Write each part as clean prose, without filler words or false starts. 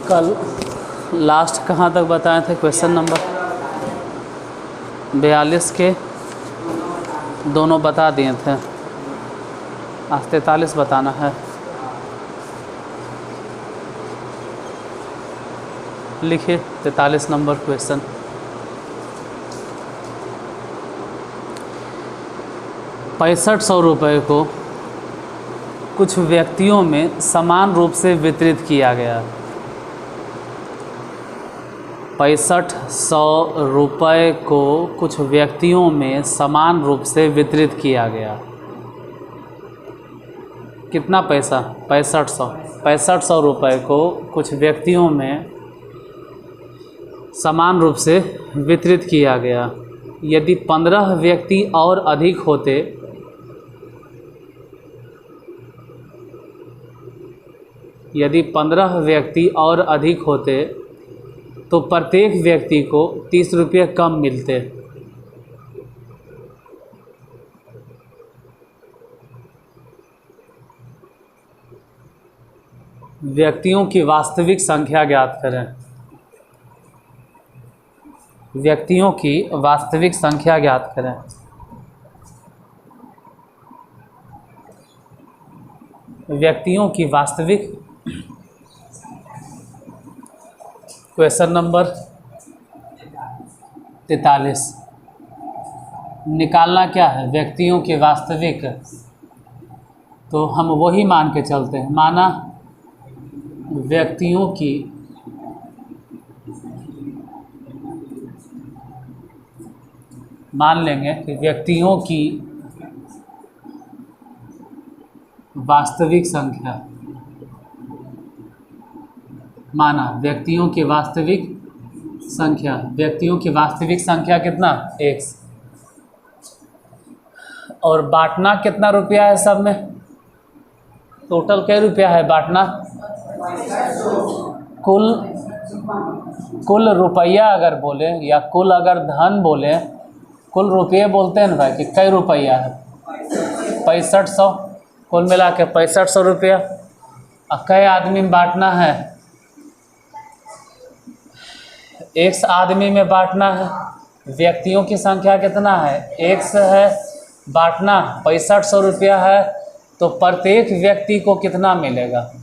कल लास्ट कहाँ तक बताए थे? क्वेश्चन नंबर 42 के दोनों बता दिए थे। आज 43 बताना है। लिखिए 43 नंबर क्वेश्चन। ₹6500 को कुछ व्यक्तियों में समान रूप से वितरित किया गया। ₹6500 को कुछ व्यक्तियों में समान रूप से वितरित किया गया। कितना पैसा? 6500। ₹6500 को कुछ व्यक्तियों में समान रूप से वितरित किया गया। यदि 15 व्यक्ति और अधिक होते तो प्रत्येक व्यक्ति को ₹30 कम मिलते। व्यक्तियों की वास्तविक संख्या ज्ञात करें। व्यक्तियों की वास्तविक संख्या ज्ञात करें। व्यक्तियों की वास्तविक। क्वेश्चन नंबर 43 निकालना क्या है? व्यक्तियों की वास्तविक। तो हम वही मान के चलते हैं। माना व्यक्तियों की मान लेंगे कि व्यक्तियों की वास्तविक संख्या। माना व्यक्तियों की वास्तविक संख्या। व्यक्तियों की वास्तविक संख्या कितना? X। और बांटना कितना रुपया है सब में? टोटल क्या रुपया है बांटना? कुल रुपया अगर बोले या कुल अगर धन बोले, कुल रुपये बोलते हैं ना भाई कि कई रुपया है? 6500। कुल मिला के 6500 रुपया। और कई आदमी में बांटना है? X आदमी में बांटना है। व्यक्तियों की संख्या कितना है? X है। बांटना 6500 रुपया है। तो प्रत्येक व्यक्ति को कितना मिलेगा?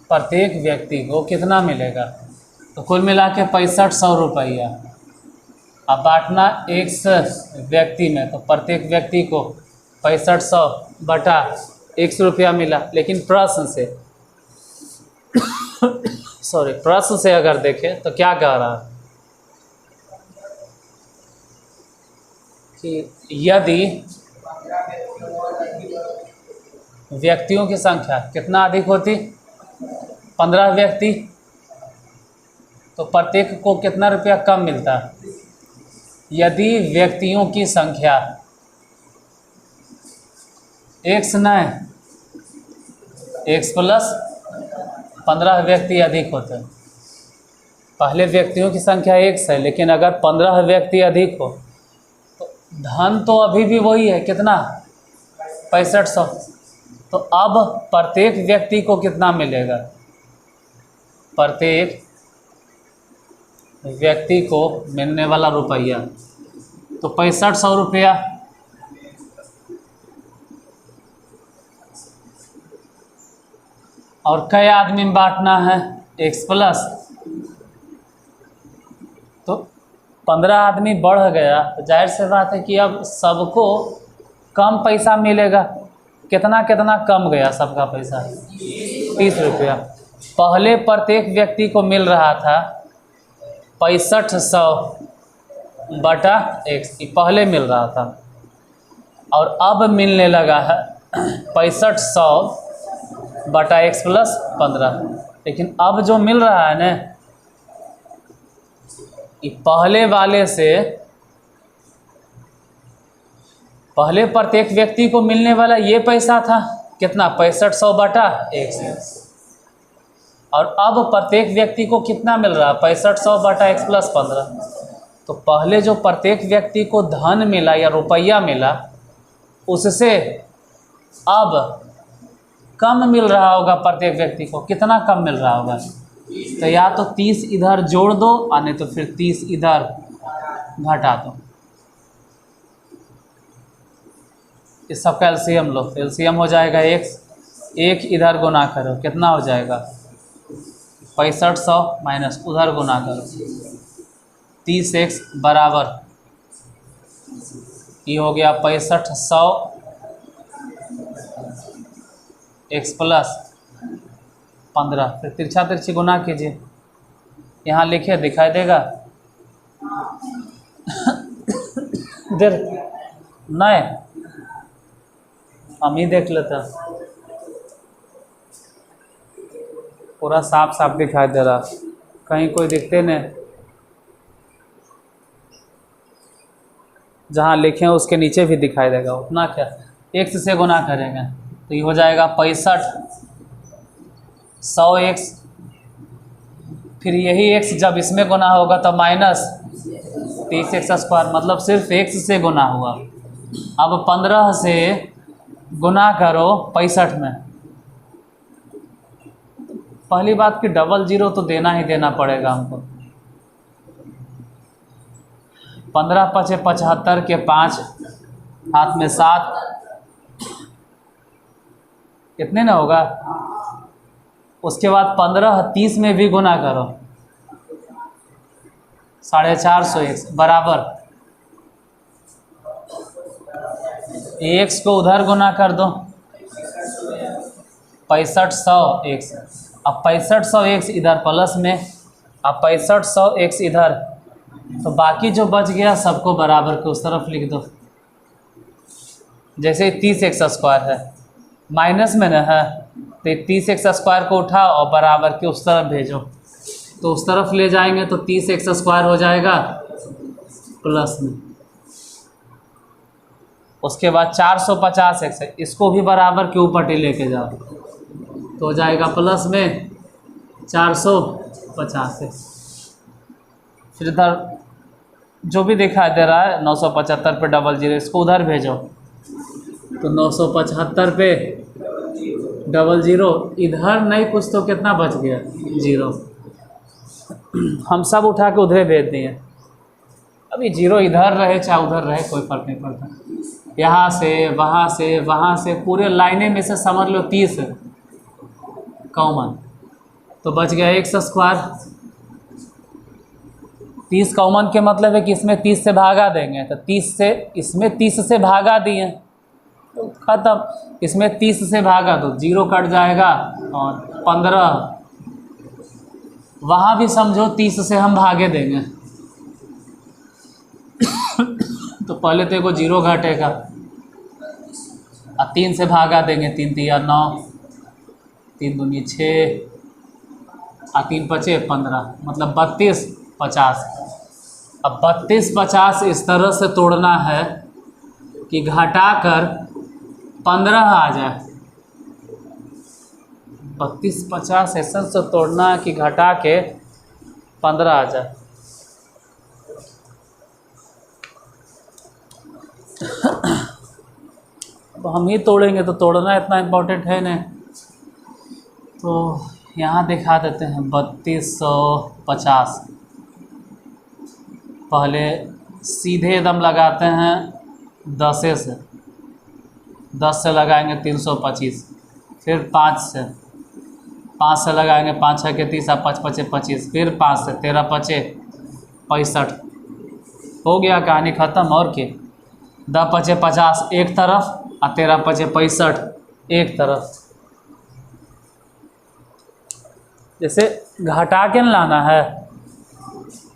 प्रत्येक व्यक्ति को कितना मिलेगा? तो कुल मिला के 6500 रुपया। अब बांटना X व्यक्ति में, तो प्रत्येक व्यक्ति को 6500 बटा X रुपया मिला। लेकिन प्रश्न से अगर देखें तो क्या कह रहा है कि यदि व्यक्तियों की संख्या कितना अधिक होती? 15 व्यक्ति, तो प्रत्येक को कितना रुपया कम मिलता? यदि व्यक्तियों की संख्या X नहीं, X प्लस 15 व्यक्ति अधिक होते हैं। पहले व्यक्तियों की संख्या X है, लेकिन अगर 15 व्यक्ति अधिक हो तो धन तो अभी भी वही है। कितना? 6500। तो अब प्रत्येक व्यक्ति को कितना मिलेगा? प्रत्येक व्यक्ति को मिलने वाला रुपया तो 6500 रुपया। और कई आदमी में बांटना है? X plus. तो 15 आदमी बढ़ गया तो जाहिर सी बात है कि अब सबको कम पैसा मिलेगा। कितना कितना कम गया सबका पैसा? 30 रुपया। पहले प्रत्येक व्यक्ति को मिल रहा था 6500 बटा X, पहले मिल रहा था। और अब मिलने लगा है 6500 बटा X प्लस 15। लेकिन अब जो मिल रहा है ना, ये पहले वाले से, पहले प्रत्येक व्यक्ति को मिलने वाला ये पैसा था कितना? 6500 बटा X। और अब प्रत्येक व्यक्ति को कितना मिल रहा है? 6500 बटा X प्लस 15। तो पहले जो प्रत्येक व्यक्ति को धन मिला या रुपया मिला, उससे अब कम मिल रहा होगा प्रत्येक व्यक्ति को, कितना कम मिल रहा होगा? तो या तो 30 इधर जोड़ दो और नहीं तो फिर 30 इधर घटा दो। इस सब का एलसीएम लो, एलसीएम हो जाएगा x, एक इधर गुना करो, कितना हो जाएगा? 6500 माइनस उधर गुना करो 30x बराबर, ये हो गया 6500 x प्लस 15। फिर तिरछा तिरछी गुना कीजिए, यहाँ लिखिए दिखाई देगा इधर नहीं, हम ही देख लेते हैं, पूरा साफ साफ दिखाई दे रहा, कहीं कोई दिखते नहीं, जहाँ लिखे हैं उसके नीचे भी दिखाई देगा। उतना क्या, x से गुना करेंगे तो ये हो जाएगा 65 100x, फिर यही x जब इसमें गुना होगा तो माइनस 30x², मतलब सिर्फ x से गुना हुआ। अब 15 से गुना करो 65 में। पहली बात कि डबल जीरो तो देना ही देना पड़ेगा हमको। 15 × 5 = 75 के 5 हाथ में 7, कितने ना होगा? उसके बाद 15 30 में भी गुना करो 450x बराबर, x को उधर गुना कर दो 6500x। अब 6500x इधर प्लस में, अब 6500x इधर, तो बाकी जो बच गया सबको बराबर के उस तरफ लिख दो। जैसे 30x² है, माइनस में न है तो 30x² को उठाओ और बराबर के उस तरफ भेजो, तो उस तरफ ले जाएंगे तो 30x² हो जाएगा प्लस में। उसके बाद 450x है, इसको भी बराबर के ऊपर ही लेके जाओ तो हो जाएगा प्लस में 450x। फिर इधर जो भी दिखाई दे रहा है 975 पे डबल जीरो, इसको उधर भेजो तो 975 पे डबल जीरो, इधर नहीं कुछ तो कितना बच गया? जीरो। हम सब उठा के उधर भेज दिए। अभी जीरो इधर रहे चाहे उधर रहे कोई फर्क नहीं पड़ता। यहाँ से वहाँ से पूरे लाइने में से समझ लो 30 कॉमन, तो बच गया x²। 30 कॉमन के मतलब है कि इसमें 30 से भागा देंगे, तो 30 से इसमें 30 से भागा दिए तो ख़त्म। इसमें 30 से भागा तो जीरो कट जाएगा और 15, वहाँ भी समझो 30 से हम भागे देंगे तो पहले तो एगो जीरो घटेगा और 3 से भागा देंगे, 3 × 3 = 9, 3 दूनी 6 और 3 × 5 = 15, मतलब 32 50। अब 32 50 इस तरह से तोड़ना है कि घटाकर 15 आ जाए। 32 50 ऐसा से तोड़ना है कि घटा के 15 आ जाए। तो हम ही तोड़ेंगे तो तोड़ना इतना इम्पोर्टेंट है नहीं। तो यहाँ दिखा देते हैं 3250। पहले सीधे एकदम लगाते हैं 10 से, 10 से लगाएंगे 325, फिर 5 से, 5 से लगाएंगे 5 6 के 30 और 5 5 25, फिर 5 से 13 5 65। हो गया, कहानी ख़त्म। और क्या, 10 5 50 एक तरफ और 13 5 65 एक तरफ। जैसे घटा के न लाना है,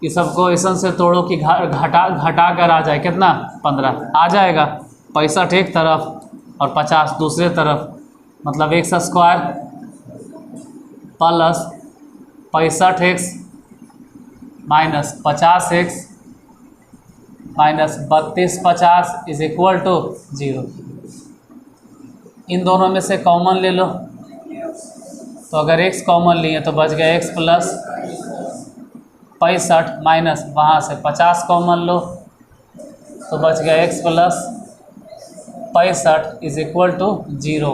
कि सबको ऐसा से तोड़ो कि घटा कर आ जाए कितना? 15 आ जाएगा। 65 एक तरफ और 50 दूसरे तरफ, मतलब x² plus 65x minus 50x minus 32 50 is equal to 0। इन दोनों में से कॉमन ले लो, तो अगर x कॉमन लिए तो बच गया x प्लस 65 माइनस वहाँ से 50 कॉमन लो तो बच गया x plus 65 is equal to 0।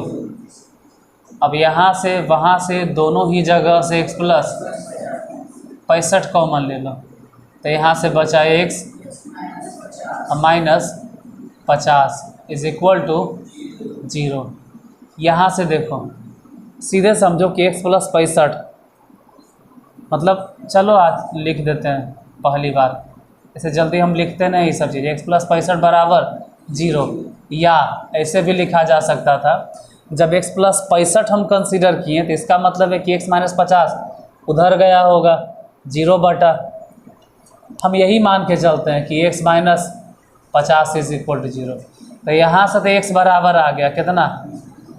अब यहाँ से वहाँ से दोनों ही जगह से x प्लस 65 कॉमन ले लो, तो यहाँ से बचा x minus 50 is equal to 0। यहाँ से देखो सीधे समझो कि x प्लस 65, मतलब चलो आज लिख देते हैं पहली बार, ऐसे जल्दी हम लिखते नहीं ये सब चीज़। x प्लस 65 बराबर 0, या ऐसे भी लिखा जा सकता था, जब x प्लस 65 हम कंसीडर किए तो इसका मतलब है कि x माइनस 50 उधर गया होगा 0 बटा, हम यही मान के चलते हैं कि x minus 50 is equal to 0। तो यहाँ से तो x बराबर आ गया कितना,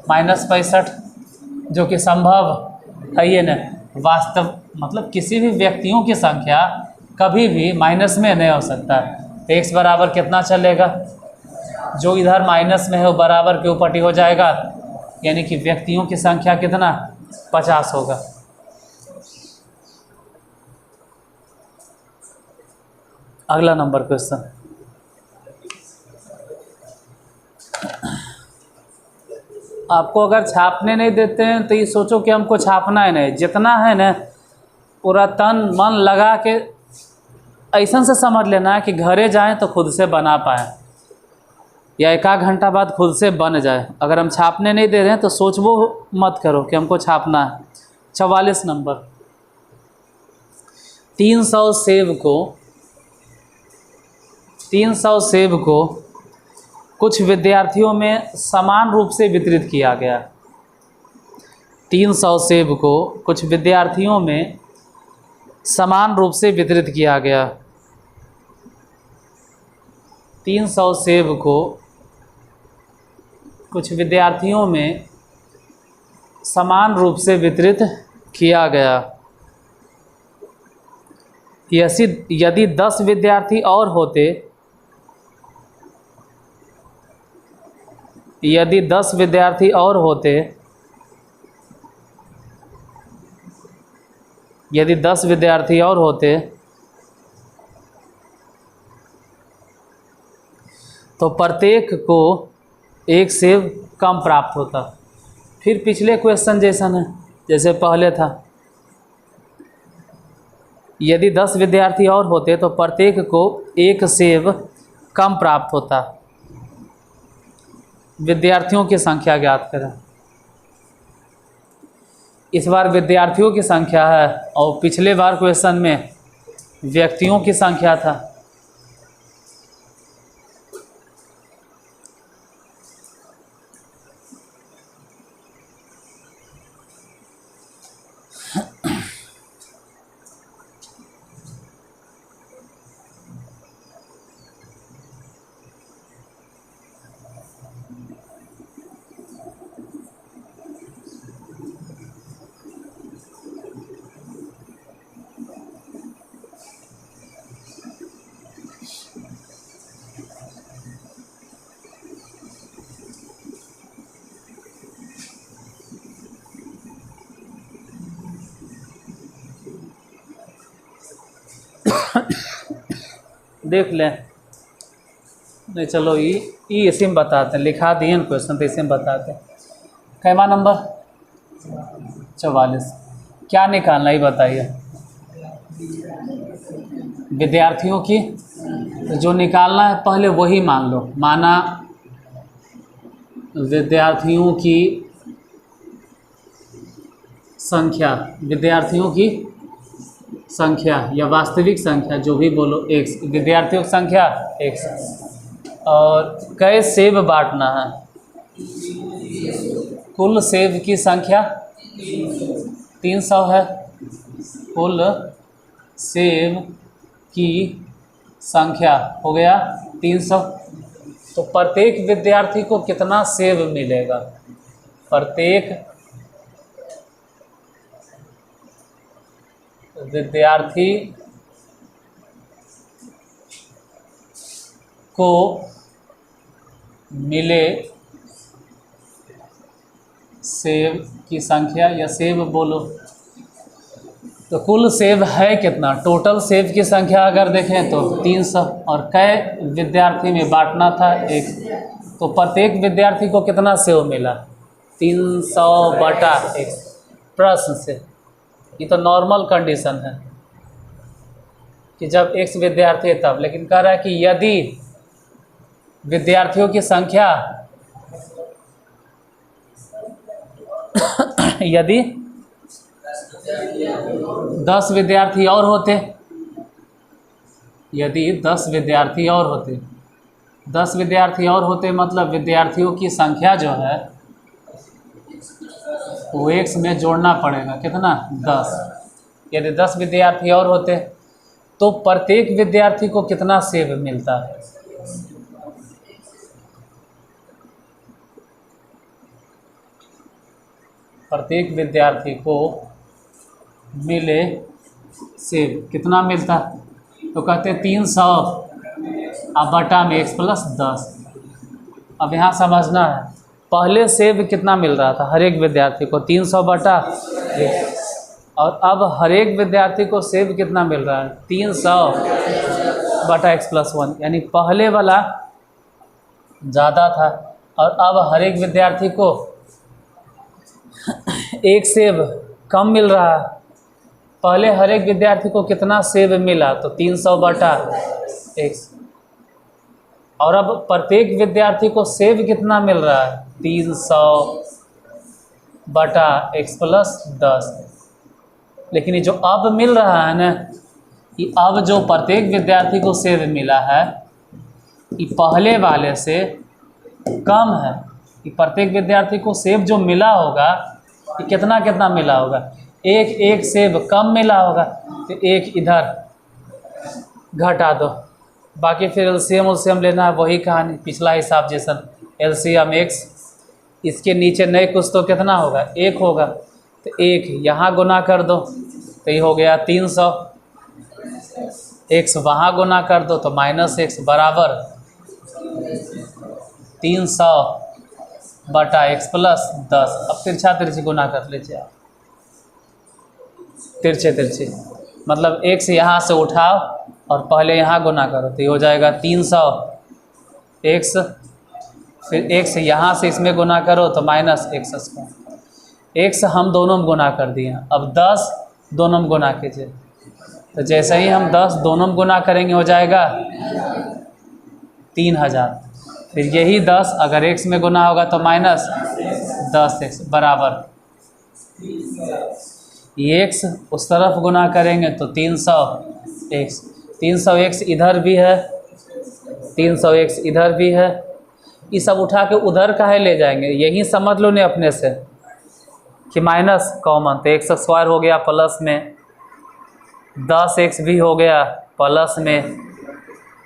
माइनस 65, जो कि संभव है ये न, वास्तव मतलब किसी भी व्यक्तियों की संख्या कभी भी माइनस में नहीं हो सकता। तो x बराबर कितना चलेगा, जो इधर माइनस में है वो बराबर के ऊपर ही हो जाएगा, यानी कि व्यक्तियों की संख्या कितना 50 होगा। अगला नंबर क्वेश्चन, आपको अगर छापने नहीं देते हैं तो ये सोचो कि हमको छापना है नहीं, जितना है ना पूरा तन मन लगा के ऐसा से समझ लेना है कि घरे जाएं तो खुद से बना पाएँ, या एक आध घंटा बाद खुद से बन जाए। अगर हम छापने नहीं दे रहे हैं तो सोचबो मत करो कि हमको छापना है। 44 नंबर, 300 सेब को कुछ विद्यार्थियों में समान रूप से वितरित किया गया। 300 सेब को कुछ विद्यार्थियों में समान रूप से वितरित किया गया। 300 सेब को कुछ विद्यार्थियों में समान रूप से वितरित किया गया। यदि 10 विद्यार्थी और होते, यदि 10 विद्यार्थी और होते, यदि 10 विद्यार्थी और होते तो प्रत्येक को एक सेब कम प्राप्त होता। फिर पिछले क्वेश्चन जैसा है जैसे पहले था, यदि 10 विद्यार्थी और होते तो प्रत्येक को एक सेब कम प्राप्त होता। विद्यार्थियों की संख्या ज्ञात करें। इस बार विद्यार्थियों की संख्या है और पिछले बार क्वेश्चन में व्यक्तियों की संख्या था। देख लें, नहीं चलो ये इसी में बताते हैं, लिखा दिए ना क्वेश्चन तो इसी में बताते हैं। कैमा नंबर 44, क्या निकालना ही बताइए। विद्यार्थियों की, तो जो निकालना है पहले वही मान लो। माना विद्यार्थियों की संख्या, विद्यार्थियों की संख्या या वास्तविक संख्या जो भी बोलो x, विद्यार्थियों की संख्या x, और कै सेब बांटना है, कुल सेब की संख्या 300 है। कुल सेब की संख्या हो गया 300, तो प्रत्येक विद्यार्थी को कितना सेब मिलेगा। प्रत्येक विद्यार्थी को मिले सेब की संख्या, या सेब बोलो तो कुल सेब है कितना, टोटल सेब की संख्या अगर देखें तो 300, और कै विद्यार्थी में बांटना था 1, तो प्रत्येक विद्यार्थी को कितना सेब मिला 300/x प्रश्न से। ये तो नॉर्मल कंडीशन है कि जब x विद्यार्थी है तब, लेकिन कह रहा है कि यदि विद्यार्थियों की संख्या यदि 10 विद्यार्थी और होते, यदि 10 विद्यार्थी और होते, 10 विद्यार्थी और होते मतलब विद्यार्थियों की संख्या जो है वो x में जोड़ना पड़ेगा। कितना? 10। यदि 10 विद्यार्थी और होते तो प्रत्येक विद्यार्थी को कितना सेब मिलता है? प्रत्येक विद्यार्थी को मिले सेब कितना मिलता है? तो कहते हैं 300 अब बटा में x + 10। अब यहाँ समझना है, पहले सेब कितना मिल रहा था हर एक विद्यार्थी को? 300/1। और अब हर एक विद्यार्थी को सेब कितना मिल रहा है? 300/x + 1। यानी पहले वाला ज़्यादा था और अब हर एक विद्यार्थी को एक सेब कम मिल रहा है। पहले हर एक विद्यार्थी को कितना सेब मिला? तो 300/x। और अब प्रत्येक विद्यार्थी को सेब कितना मिल रहा है? 300/x + 10। लेकिन ये जो अब मिल रहा है ना, ये अब जो प्रत्येक विद्यार्थी को सेब मिला है ये पहले वाले से कम है। कि प्रत्येक विद्यार्थी को सेब जो मिला होगा ये कितना कितना मिला होगा? एक सेब कम मिला होगा, तो एक इधर घटा दो। बाकी फिर एलसीएम लेना है, वही कहानी पिछला हिसाब जैसा। एलसीएम x, इसके नीचे नहीं कुछ तो कितना होगा? 1 होगा, तो 1 यहाँ गुना कर दो तो ये हो गया 300। x वहाँ गुना कर दो तो -x बराबर 300/x + 10। अब तिरछा तिरछी गुना कर लीजिए आप, तिरछे मतलब x यहाँ से उठाओ और पहले यहाँ गुना करो तो ये हो जाएगा 300x, फिर x यहाँ से इसमें गुना करो तो -x²। x हम दोनों में गुना कर दिए, अब 10 दोनों में गुना कीजिए। तो जैसे ही हम 10 दोनों में गुना करेंगे हो जाएगा 3000। फिर यही 10 अगर x में गुना होगा तो -10x बराबर ये x उस तरफ गुना करेंगे तो 300x। 300x इधर भी है, 300x इधर भी है। ये सब उठा के उधर काहे ले जाएंगे? यही समझ लो ने अपने से कि माइनस कॉमन, तो x² हो गया प्लस में, 10x भी हो गया प्लस में।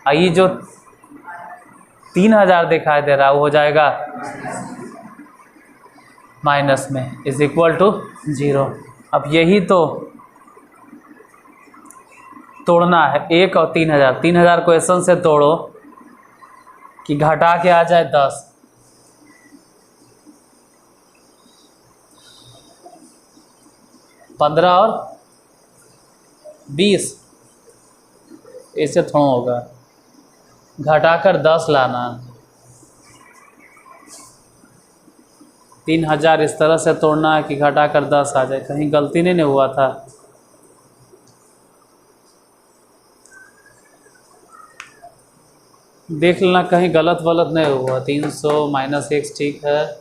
ये जो 3000 दिखाई दे रहा है वो हो जाएगा माइनस में, = 0। अब यही तो तोड़ना है 1 और 3000। 3000 क्वेश्चन से तोड़ो कि घटा के आ जाए 10। 15 और 20 ऐसे थोड़ा होगा, घटाकर 10 लाना। 3000 इस तरह से तोड़ना है कि घटाकर 10 आ जाए। कहीं गलती नहीं हुआ था? देख लेना कहीं गलत नहीं हुआ। 300 -x ठीक है,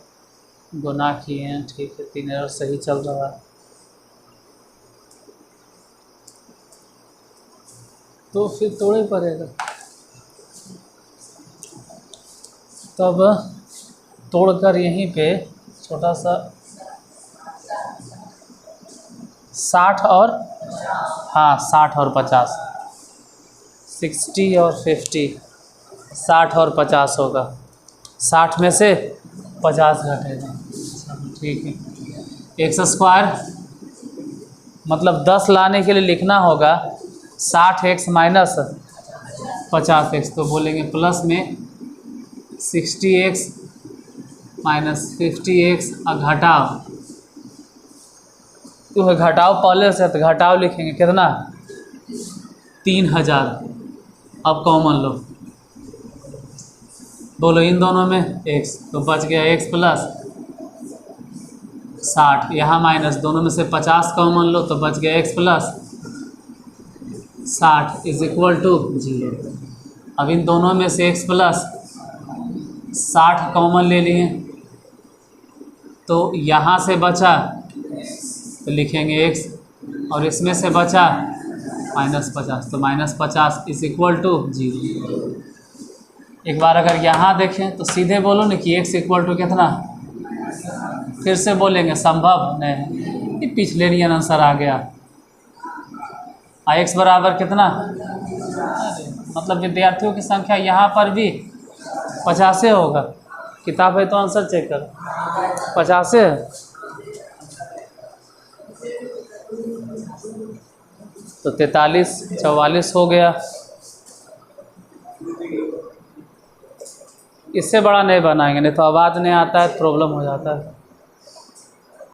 गुना किए हैं ठीक है, 3000 सही चल रहा है। तो फिर तोड़े पड़ेगा। तब तोड़कर यहीं पे छोटा सा 60 और 50, 60 और 50, 60 और 50 होगा। 60 में से 50 घटेगा, ठीक है। x² मतलब 10 लाने के लिए लिखना होगा 60x - 50x, तो बोलेंगे प्लस में 60x - 50x और घटाओ। तो घटाओ पहले से, तो घटाओ लिखेंगे कितना? 3000। अब कॉमन लो, बोलो इन दोनों में x, तो बच गया x + 60, यहाँ माइनस, दोनों में से 50 कॉमन लो तो बच गया x plus 60 is equal to 0। अब इन दोनों में से x प्लस 60 कॉमन ले लिए तो यहाँ से बचा तो लिखेंगे x, और इसमें से बचा -50, तो -50 इज इक्वल टू 0। एक बार अगर यहाँ देखें तो सीधे बोलो ना कि x इक्वल टू कितना, फिर से बोलेंगे संभव नहीं, ये पिछले नियन आंसर आ गया। x बराबर कितना, मतलब विद्यार्थियों की संख्या यहाँ पर भी 50 होगा। किताब है तो आंसर चेक करो, 50 है। तो 43 44 हो गया। इससे बड़ा नहीं बनाएंगे, नहीं तो आवाज़ नहीं आता है, प्रॉब्लम हो जाता है।